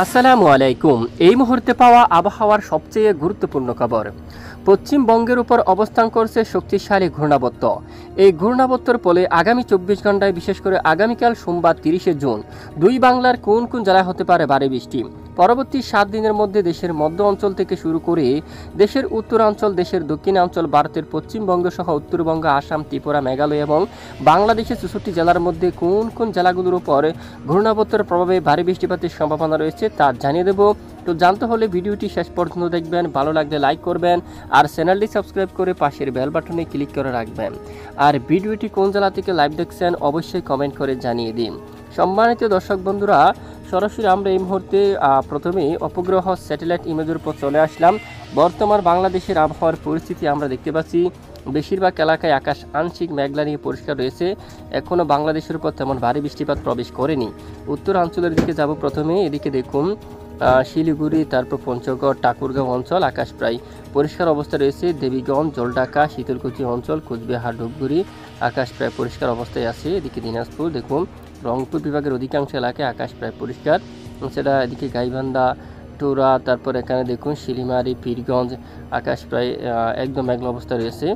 আসসালামু আলাইকুম। এই মুহূর্তে পাওয়া আবহাওয়ার সবচেয়ে গুরুত্বপূর্ণ খবর। পশ্চিমবঙ্গের উপর অবস্থান করছে শক্তিশালী ঘূর্ণাবর্ত। এই ঘূর্ণাবর্তের ফলে আগামী 24 ঘন্টায়, বিশেষ করে আগামীকাল সোমবার 30শে জুন, দুই বাংলার কোন কোন জেলায় হতে পারে ভারী বৃষ্টি। পরবর্তী 7 দিনের মধ্যে দেশের মধ্য অঞ্চল থেকে শুরু করে দেশের উত্তরাঞ্চল, দেশের দক্ষিণাঞ্চল, ভারতের পশ্চিমবঙ্গ সহ উত্তরবঙ্গ, আসাম, ত্রিপুরা, মেঘালয় এবং বাংলাদেশের 64 জেলার মধ্যে কোন কোন জেলাগুলোর উপর ঘূর্ণাবর্তের প্রভাবে ভারী বৃষ্টিপাতের সম্ভাবনা রয়েছে তা জানিয়ে দেব। তো জানতে হলে ভিডিওটি শেষ পর্যন্ত দেখবেন, ভালো লাগলে লাইক করবেন আর চ্যানেলটি সাবস্ক্রাইব করে পাশের বেল বাটনে ক্লিক করে রাখবেন। আর ভিডিওটি কোন জেলা থেকে লাইভ দেখছেন অবশ্যই কমেন্ট করে জানিয়ে দিন। সম্মানিত দর্শক বন্ধুরা, সরাসরি আমরা এই মুহূর্তে প্রথমেই উপগ্রহ স্যাটেলাইট ইমেজের উপর চলে আসলাম। বর্তমান বাংলাদেশের আবহাওয়ার পরিস্থিতি আমরা দেখতে পাচ্ছি, বেশিরভাগ এলাকায় আকাশ আংশিক মেঘলা নিয়ে পরিষ্কার রয়েছে। এখনও বাংলাদেশের উপর তেমন ভারী বৃষ্টিপাত প্রবেশ করেনি। উত্তরাঞ্চলের দিকে যাব প্রথমে। এদিকে দেখুন শিলিগুড়ি, তারপর পঞ্চগড়, ঠাকুরগাঁও অঞ্চল আকাশ প্রায় পরিষ্কার অবস্থা রয়েছে। দেবীগঞ্জ, জলঢাকা, শীতলকুচি অঞ্চল, কোচবিহার, ধূপগুড়ি আকাশ প্রায় পরিষ্কার অবস্থায় আছে। এদিকে দিনাজপুর দেখুন, রংপুর বিভাগের অধিকাংশ এলাকায় আকাশ প্রায় পরিষ্কার। সেটা এদিকে গাইবান্ধা, টোরা, তারপর এখানে দেখুন শিলিমারি, পীরগঞ্জ আকাশ প্রায় একদম মেঘলা অবস্থা রয়েছে।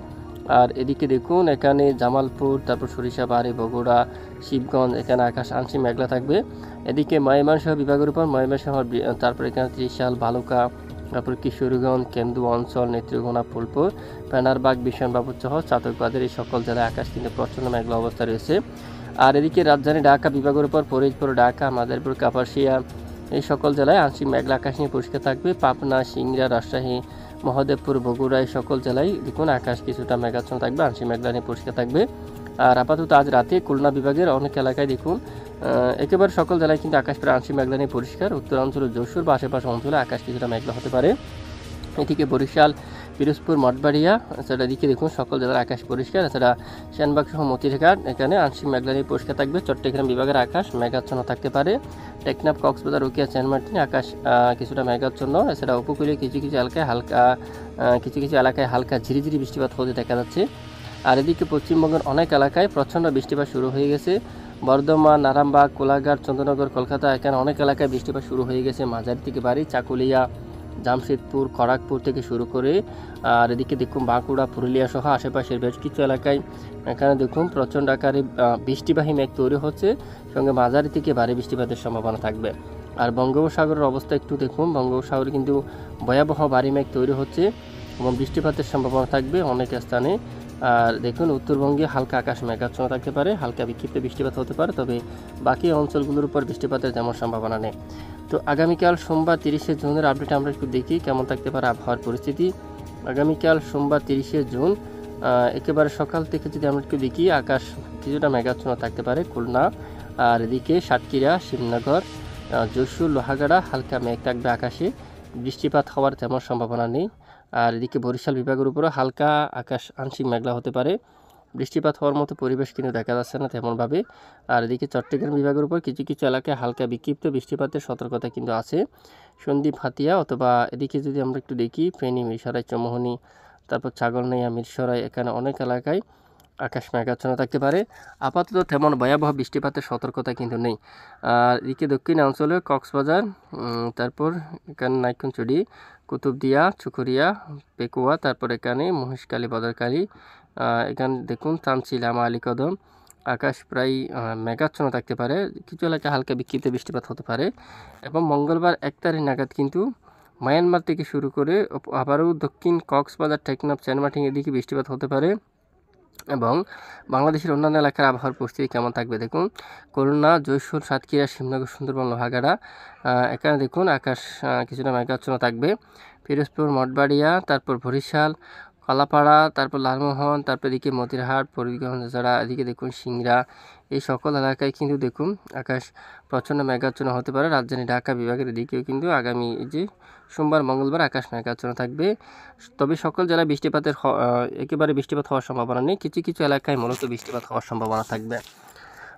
আর এদিকে দেখুন এখানে জামালপুর, তারপর সরিষাবাড়ি, বগুড়া, শিবগঞ্জ এখানে আকাশ আংশিক মেঘলা থাকবে। এদিকে ময়মনসিংহ বিভাগের উপর ময়মনসিংহ, তারপর এখানে ত্রিশাল, ভালুকা, তারপর কিশোরগঞ্জ, কেন্দু অঞ্চল, নেত্রকোনা, ফুলপুর, পেনারবাগ, বিশনবাবুর সহ চাতকবাদের এই সকল জেলায় আকাশ কিন্তু প্রচণ্ড মেঘলা অবস্থা রয়েছে। আর এদিকে রাজধানী ঢাকা বিভাগের উপর ফরিদপুর, ঢাকা, মাদারীপুর, কাপাসিয়া এই সকল জেলায় আংশিক মেঘলা আকাশ নিয়ে পরিষ্কার থাকবে। পাবনা, সিংড়া, রাজশাহী, মহদেবপুর, বগুড়া এই সকল জেলায় দেখুন আকাশ কিছুটা মেঘাচ্ছন্ন থাকবে, আংশিক মেঘলা নিয়ে পরিষ্কার থাকবে। আর আপাতত আজ রাতে খুলনা বিভাগের অনেক এলাকায় দেখুন একেবারে সকল জেলায় কিন্তু আকাশ প্রায় আংশিক মেঘলা নিয়ে পরিষ্কার। উত্তরাঞ্চল, যশোর বা আশেপাশে অঞ্চলে আকাশ কিছুটা মেঘলা হতে পারে। এদিকে বরিশাল, পিরোজপুর, মঠবাড়িয়া, এছাড়া এদিকে দেখুন সকল জেলার আকাশ পরিষ্কার। এছাড়া সেনবাগ সহ মতিরঘাট এখানে আংশিক মেঘলা নিয়ে পরিষ্কার থাকবে। চট্টগ্রাম বিভাগের আকাশ মেঘাচ্ছন্ন থাকতে পারে। টেকনাফ, কক্সবাজার, রুকিয়া, সেন্ট মার্টিন আকাশ কিছুটা মেঘাচ্ছন্ন। এছাড়া উপকূলীয় কিছু কিছু এলাকায় হালকা ঝিরিঝিরি বৃষ্টিপাত হতে দেখা যাচ্ছে। আর এদিকে পশ্চিমবঙ্গের অনেক এলাকায় প্রচণ্ড বৃষ্টিপাত শুরু হয়ে গেছে। বর্ধমান, নারায়ণবাগ, কোলাঘাট, চন্দ্রনগর, কলকাতা এখানে অনেক এলাকায় বৃষ্টিপাত শুরু হয়ে গেছে। মাঝারি থেকে ভারী। চাকুলিয়া, জামশেদপুর, খড়গপুর থেকে শুরু করে আর এদিকে দেখুন বাঁকুড়া, পুরুলিয়া সহ আশেপাশের বেশ কিছু এলাকায় এখানে দেখুন প্রচণ্ড আকারে বৃষ্টিবাহী মেঘ তৈরি হচ্ছে, সঙ্গে মাঝারি থেকে ভারী বৃষ্টিপাতের সম্ভাবনা থাকবে। আর বঙ্গোপসাগরের অবস্থা একটু দেখুন, বঙ্গোপসাগরে কিন্তু ভয়াবহ ভারী মেঘ তৈরি হচ্ছে এবং বৃষ্টিপাতের সম্ভাবনা থাকবে অনেক স্থানে। আর দেখুন উত্তরবঙ্গে হালকা আকাশ মেঘাচ্ছন্ন থাকতে পারে, হালকা বিক্ষিপ্ত বৃষ্টিপাত হতে পারে, তবে বাকি অঞ্চলগুলোর উপর বৃষ্টিপাতের তেমন সম্ভাবনা নেই। তো আগামীকাল সোমবার 30শে জুনের আপডেট আমরা একটু দেখি কেমন থাকতে পারে আবহাওয়ার পরিস্থিতি। আগামীকাল সোমবার 30শে জুন একেবারে সকাল থেকে যদি আমরা একটু দেখি, আকাশ কিছুটা মেঘাচ্ছন্ন থাকতে পারে খুলনা, আর এদিকে সাতক্ষীরা, শিবনগর, যশোর, লোহাগাড়া হালকা মেঘ থাকবে আকাশে, বৃষ্টিপাত হওয়ার তেমন সম্ভাবনা নেই। আর এদিকে বরিশাল বিভাগের উপরও হালকা আকাশ আংশিক মেঘলা হতে পারে, বৃষ্টিপাত হওয়ার মতো পরিবেশ কিন্তু দেখা যাচ্ছে না তেমনভাবে। আর এদিকে চট্টগ্রাম বিভাগের উপর কিছু কিছু এলাকায় হালকা বিক্ষিপ্ত বৃষ্টিপাতের সতর্কতা কিন্তু আছে। সন্দ্বীপ, হাতিয়া অথবা এদিকে যদি আমরা একটু দেখি ফেনী, মিরসরাই, চৌমুহনী, তারপর ছাগলনাইয়া, মিরসরাই এখানে অনেক এলাকায় আকাশ মেঘাচ্ছন্ন থাকতে পারে। আপাতত তেমন ভয়াবহ বৃষ্টিপাতের সতর্কতা কিন্তু নেই। আর এদিকে দক্ষিণ অঞ্চলে কক্সবাজার, তারপর এখানে নাইকুঞ্চুরি, কুতুবদিয়া, চুকুরিয়া, পেকুয়া, তারপর এখানে মহেশখালী, বদরখালী, এখানে দেখুন তানচিল, আলীকদম আকাশ প্রায় মেঘাচ্ছন্ন থাকতে পারে, কিছু এলাকায় হালকা বিক্ষিপ্ত বৃষ্টিপাত হতে পারে। এবং মঙ্গলবার 1 তারিখ নাগাদ কিন্তু মায়ানমার থেকে শুরু করে আবারও দক্ষিণ কক্সবাজার, টেকনাফ, সেন্ট মার্টিন এদিকে বৃষ্টিপাত হতে পারে। এবং বাংলাদেশের অন্যান্য এলাকার আবহাওয়ার পরিস্থিতি কেমন থাকবে দেখুন, খুলনা, যশোর, সাতক্ষীরা, শিবনগর, সুন্দরবন, লোহাগাড়া এখানে দেখুন আকাশ কিছুটা মেঘাচ্ছন্ন থাকবে। পিরোজপুর, মঠবাড়িয়া, তারপর বরিশাল, কলাপাড়া, তারপর লালমোহন, তারপর এদিকে মতিরহাট, ফরিদগঞ্জ, এছাড়া এদিকে দেখুন সিংড়া এই সকল এলাকায় কিন্তু দেখুন আকাশ প্রচণ্ড মেঘাচ্ছন্ন হতে পারে। রাজধানী ঢাকা বিভাগের দিকেও কিন্তু আগামী যে সোমবার, মঙ্গলবার আকাশ মেঘাচ্ছন্ন থাকবে। তবে সকল জেলায় একেবারে বৃষ্টিপাত হওয়ার সম্ভাবনা নেই, কিছু কিছু এলাকায় মূলত বৃষ্টিপাত হওয়ার সম্ভাবনা থাকবে।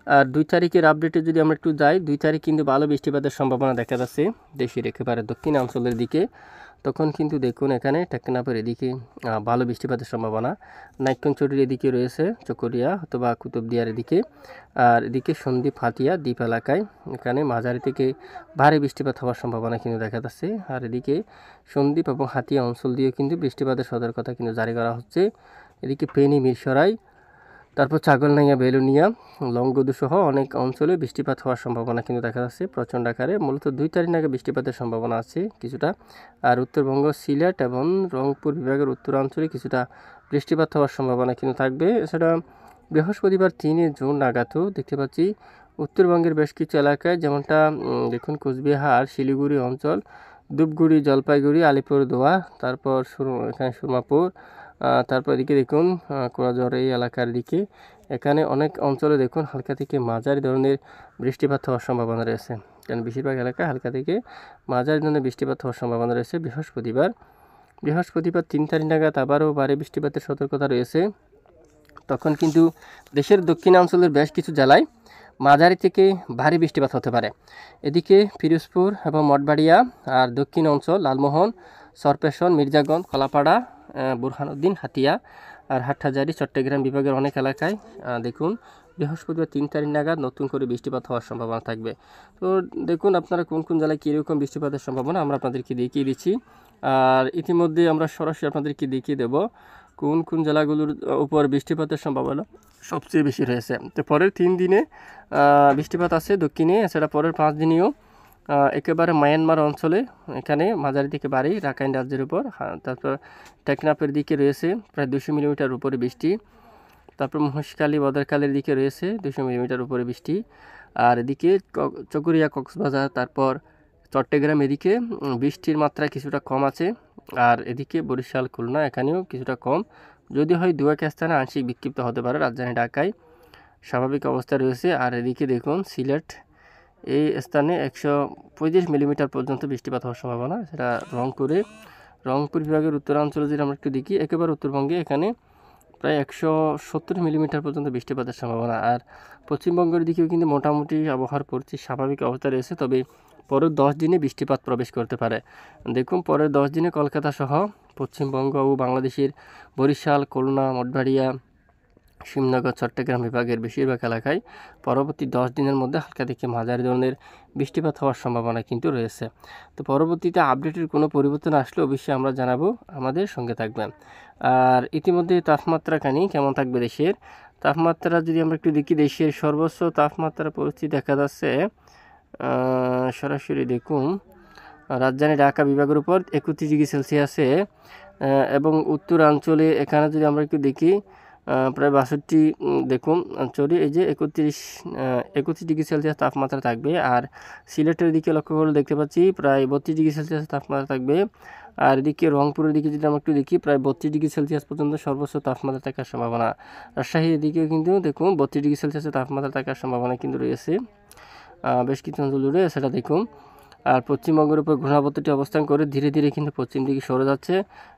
আর 2 তারিখের আপডেটে যদি আমরা একটু যাই, 2 তারিখ কিন্তু ভালো বৃষ্টিপাতের সম্ভাবনা দেখা যাচ্ছে দেশের একেবারে দক্ষিণাঞ্চলের দিকে। তখন কিন্তু দেখুন এখানে টেকনাফের এদিকে ভালো বৃষ্টিপাতের সম্ভাবনা, নাইক্ষ্যংছড়ির এদিকে রয়েছে, চকরিয়া অথবা কুতুবদিয়ার এদিকে, আর এদিকে সন্দ্বীপ হাতিয়া দ্বীপ এলাকায় এখানে মাঝারি থেকে ভারী বৃষ্টিপাত হওয়ার সম্ভাবনা কিন্তু দেখা যাচ্ছে। আর এদিকে সন্দ্বীপ এবং হাতিয়া অঞ্চল দিয়েও কিন্তু বৃষ্টিপাতের সতর্কতা কিন্তু জারি করা হচ্ছে। এদিকে ফেনী, মিরসরাই, তারপর ছাগলনাইয়া, বেলুনিয়া, লংগদু সহ অনেক অঞ্চলে বৃষ্টিপাত হওয়ার সম্ভাবনা কিন্তু দেখা যাচ্ছে প্রচণ্ড আকারে। মূলত 2 তারিখ নাগাদ বৃষ্টিপাতের সম্ভাবনা আছে কিছুটা। আর উত্তরবঙ্গ, সিলেট এবং রংপুর বিভাগের উত্তরাঞ্চলে কিছুটা বৃষ্টিপাত হওয়ার সম্ভাবনা কিন্তু থাকবে। এছাড়া বৃহস্পতিবার 3 জুন নাগাদও দেখতে পাচ্ছি উত্তরবঙ্গের বেশ কিছু এলাকায়, যেমনটা দেখুন কোচবিহার, শিলিগুড়ি অঞ্চল, ধূপগুড়ি, জলপাইগুড়ি, আলিপুরদুয়ার, তারপর এখানে সুরমাপুর, তারপর এদিকে দেখুন কোড়াঝড় এই এলাকার দিকে এখানে অনেক অঞ্চলে দেখুন হালকা থেকে মাঝারি ধরনের বৃষ্টিপাত হওয়ার সম্ভাবনা রয়েছে। কারণ বেশিরভাগ এলাকায় হালকা থেকে মাঝারি ধরনের বৃষ্টিপাত হওয়ার সম্ভাবনা রয়েছে। বৃহস্পতিবার 3 তারিখ নাগাদ আবারও ভারী বৃষ্টিপাতের সতর্কতা রয়েছে। তখন কিন্তু দেশের দক্ষিণাঞ্চলের বেশ কিছু জেলায় মাঝারি থেকে ভারী বৃষ্টিপাত হতে পারে। এদিকে পিরোজপুর এবং মঠবাড়িয়া, আর দক্ষিণ অঞ্চল লালমোহন, সরপেশন, মির্জাগঞ্জ, কলাপাড়া, বুরহানুদ্দিন, হাতিয়া আর হাটহাজারী, চট্টগ্রাম বিভাগের অনেক এলাকায় দেখুন বৃহস্পতিবার 3 তারিখ নাগাদ নতুন করে বৃষ্টিপাত হওয়ার সম্ভাবনা থাকবে। তো দেখুন আপনারা কোন কোন জেলায় কীরকম বৃষ্টিপাতের সম্ভাবনা আমরা আপনাদেরকে দেখিয়ে দিচ্ছি। আর ইতিমধ্যে আমরা সরাসরি আপনাদেরকে দেখিয়ে দেব কোন কোন জেলাগুলোর উপর বৃষ্টিপাতের সম্ভাবনা সবচেয়ে বেশি রয়েছে। তো পরের 3 দিনে বৃষ্টিপাত আছে দক্ষিণে, এছাড়া পরের 5 দিনেও একেবারে মায়ানমার অঞ্চলে এখানে মাঝারি থেকে ভারী, রাখাইন রাজ্যের উপর, তারপর টেকনাফের দিকে রয়েছে প্রায় 200 মিলিমিটার উপরে বৃষ্টি, তারপর মহেশখালী, বদরখালের দিকে রয়েছে 200 মিলিমিটার উপরে বৃষ্টি, আর এদিকে চকরিয়া, কক্সবাজার, তারপর চট্টগ্রাম এদিকে বৃষ্টির মাত্রা কিছুটা কম আছে। আর এদিকে বরিশাল, খুলনা এখানেও কিছুটা কম, যদি হয় 2-1 স্থানে আংশিক বিক্ষিপ্ত হতে পারে। রাজধানী ঢাকায় স্বাভাবিক অবস্থা রয়েছে। আর এদিকে দেখুন সিলেট এই স্থানে 135 মিলিমিটার পর্যন্ত বৃষ্টিপাত হওয়ার সম্ভাবনা। সেটা রংপুর বিভাগের উত্তরাঞ্চলে যদি আমরা একটু দেখি, একেবারে উত্তরবঙ্গে এখানে প্রায় 170 মিলিমিটার পর্যন্ত বৃষ্টিপাতের সম্ভাবনা। আর পশ্চিমবঙ্গের দিকেও কিন্তু মোটামুটি আবহাওয়ার পরিস্থিতি স্বাভাবিক অবস্থা রয়েছে, তবে পরের 10 দিনে বৃষ্টিপাত প্রবেশ করতে পারে। দেখুন পরের 10 দিনে কলকাতা সহ পশ্চিমবঙ্গ ও বাংলাদেশের বরিশাল, খুলনা, মঠবাড়িয়া, শিবনগর, চট্টগ্রাম বিভাগের বেশিরভাগ এলাকায় পরবর্তী 10 দিনের মধ্যে হালকা থেকে মাঝারি ধরনের বৃষ্টিপাত হওয়ার সম্ভাবনা কিন্তু রয়েছে। তো পরবর্তীতে আপডেটের কোনো পরিবর্তন আসলে অবশ্যই আমরা জানাবো, আমাদের সঙ্গে থাকবেন। আর ইতিমধ্যে তাপমাত্রাখানি কেমন থাকবে দেশের তাপমাত্রা যদি আমরা একটু দেখি, দেশের সর্বোচ্চ তাপমাত্রা পরিস্থিতি দেখা যাচ্ছে সরাসরি দেখুন রাজধানী ঢাকা বিভাগের উপর 31 ডিগ্রি সেলসিয়াসে, এবং উত্তরাঞ্চলে এখানে যদি আমরা একটু দেখি প্রায় 62 দেখুন সরি এই যে 31 ডিগ্রি সেলসিয়াস তাপমাত্রা থাকবে। আর সিলেটের দিকে লক্ষ্য করলে দেখতে পাচ্ছি প্রায় 32 ডিগ্রি সেলসিয়াস তাপমাত্রা থাকবে। আর এদিকে রংপুরের দিকে যদি আমরা একটু দেখি প্রায় 32 ডিগ্রি সেলসিয়াস পর্যন্ত সর্বোচ্চ তাপমাত্রা থাকার সম্ভাবনা। রাজশাহীর দিকেও কিন্তু দেখুন 32 ডিগ্রি সেলসিয়াসের তাপমাত্রা থাকার সম্ভাবনা কিন্তু রয়েছে বেশ কিছু অঞ্চল জুড়ে, সেটা দেখুন। আর পশ্চিমবঙ্গের উপর ঘূর্ণাবর্তটি অবস্থান করে ধীরে ধীরে কিন্তু পশ্চিম দিকে সরে যাচ্ছে,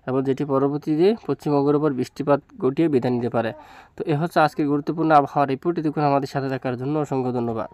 এবং যেটি পরবর্তীতে পশ্চিমবঙ্গের উপর বৃষ্টিপাত ঘটিয়ে বিদায় নিতে পারে। তো এ হচ্ছে আজকের গুরুত্বপূর্ণ আবহাওয়া রিপোর্ট। দেখুন আমাদের সাথে থাকার জন্য অসংখ্য ধন্যবাদ।